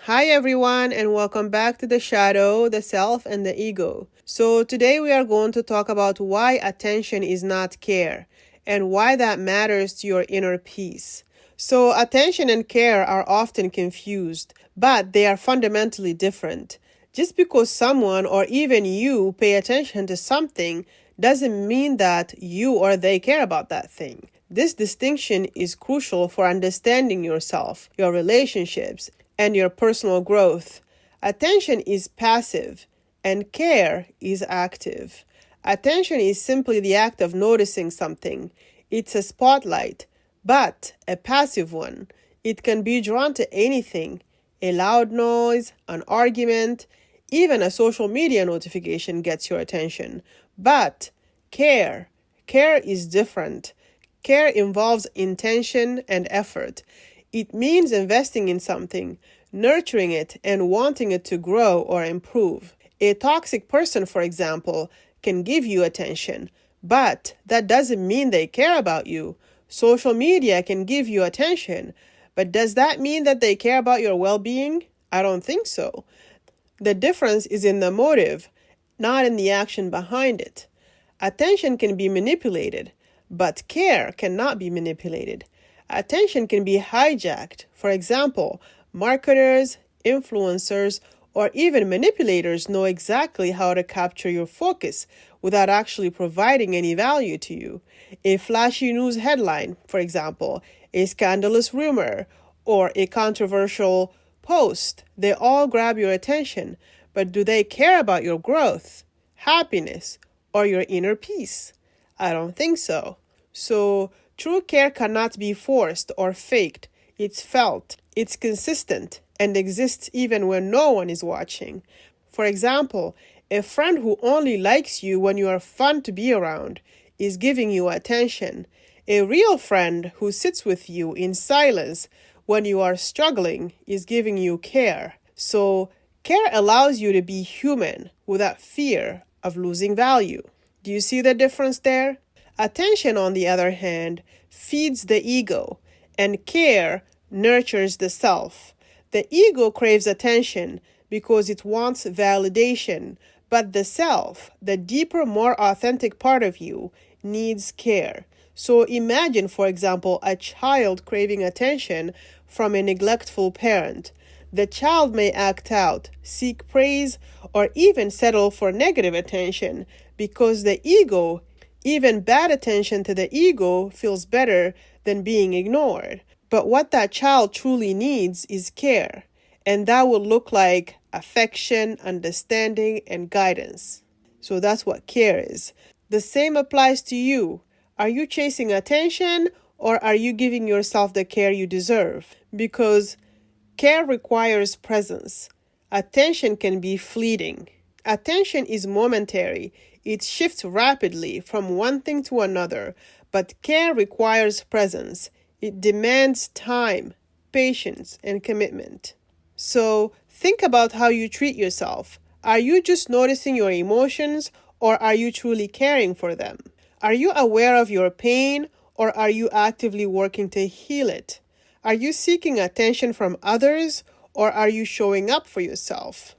Hi, everyone, and welcome back to The Shadow, the Self, and the Ego. So, today we are going to talk about why attention is not care and why that matters to your inner peace. So, attention and care are often confused, but they are fundamentally different. Just because someone or even you pay attention to something doesn't mean that you or they care about that thing. This distinction is crucial for understanding yourself, your relationships, and your personal growth. Attention is passive, and care is active. Attention is simply the act of noticing something. It's a spotlight, but a passive one. It can be drawn to anything, a loud noise, an argument, even a social media notification gets your attention. But care is different. Care involves intention and effort. It means investing in something, nurturing it, and wanting it to grow or improve. A toxic person, for example, can give you attention, but that doesn't mean they care about you. Social media can give you attention, but does that mean that they care about your well being? I don't think so. The difference is in the motive, not in the action behind it. Attention can be manipulated, but care cannot be manipulated. Attention can be hijacked. For example, marketers, influencers, or even manipulators know exactly how to capture your focus without actually providing any value to you. A flashy news headline, for example, a scandalous rumor, or a controversial post, they all grab your attention, but do they care about your growth, happiness, or your inner peace? I don't think so. So, true care cannot be forced or faked. It's felt, it's consistent, and exists even when no one is watching. For example, a friend who only likes you when you are fun to be around is giving you attention. A real friend who sits with you in silence when you are struggling is giving you care. So, care allows you to be human without fear of losing value. Do you see the difference there? Attention, on the other hand, feeds the ego, and care nurtures the self. The ego craves attention because it wants validation, but the self, the deeper, more authentic part of you, needs care. So imagine, for example, a child craving attention from a neglectful parent. The child may act out, seek praise, or even settle for negative attention because the ego, even bad attention to the ego, feels better than being ignored. But what that child truly needs is care, and that will look like affection, understanding, and guidance. So that's what care is. The same applies to you. Are you chasing attention, or are you giving yourself the care you deserve? Because care requires presence. Attention can be fleeting. Attention is momentary. It shifts rapidly from one thing to another, but care requires presence. It demands time, patience, and commitment. So think about how you treat yourself. Are you just noticing your emotions, or are you truly caring for them? Are you aware of your pain, or are you actively working to heal it? Are you seeking attention from others, or are you showing up for yourself?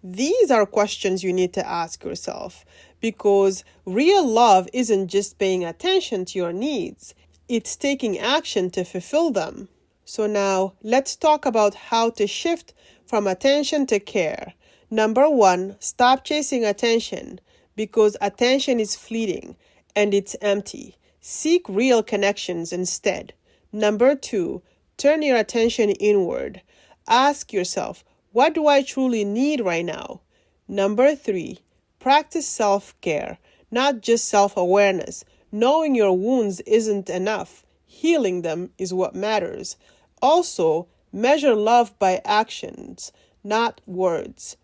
These are questions you need to ask yourself, because real love isn't just paying attention to your needs, it's taking action to fulfill them. So now, let's talk about how to shift from attention to care. Number one, stop chasing attention, because attention is fleeting and it's empty. Seek real connections instead. Number two, turn your attention inward. Ask yourself, what do I truly need right now? Number three, practice self-care, not just self-awareness. Knowing your wounds isn't enough. Healing them is what matters. Also, measure love by actions, not words,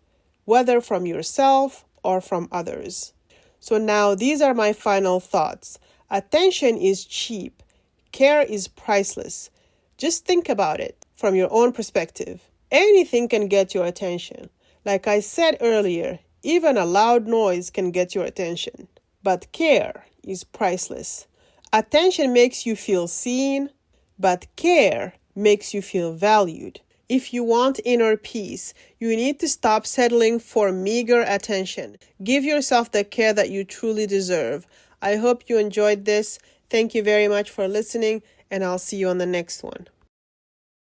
whether from yourself or from others. So now these are my final thoughts. Attention is cheap. Care is priceless. Just think about it from your own perspective. Anything can get your attention. Like I said earlier, even a loud noise can get your attention. But care is priceless. Attention makes you feel seen, but care makes you feel valued. If you want inner peace, you need to stop settling for meager attention. Give yourself the care that you truly deserve. I hope you enjoyed this. Thank you very much for listening, and I'll see you on the next one.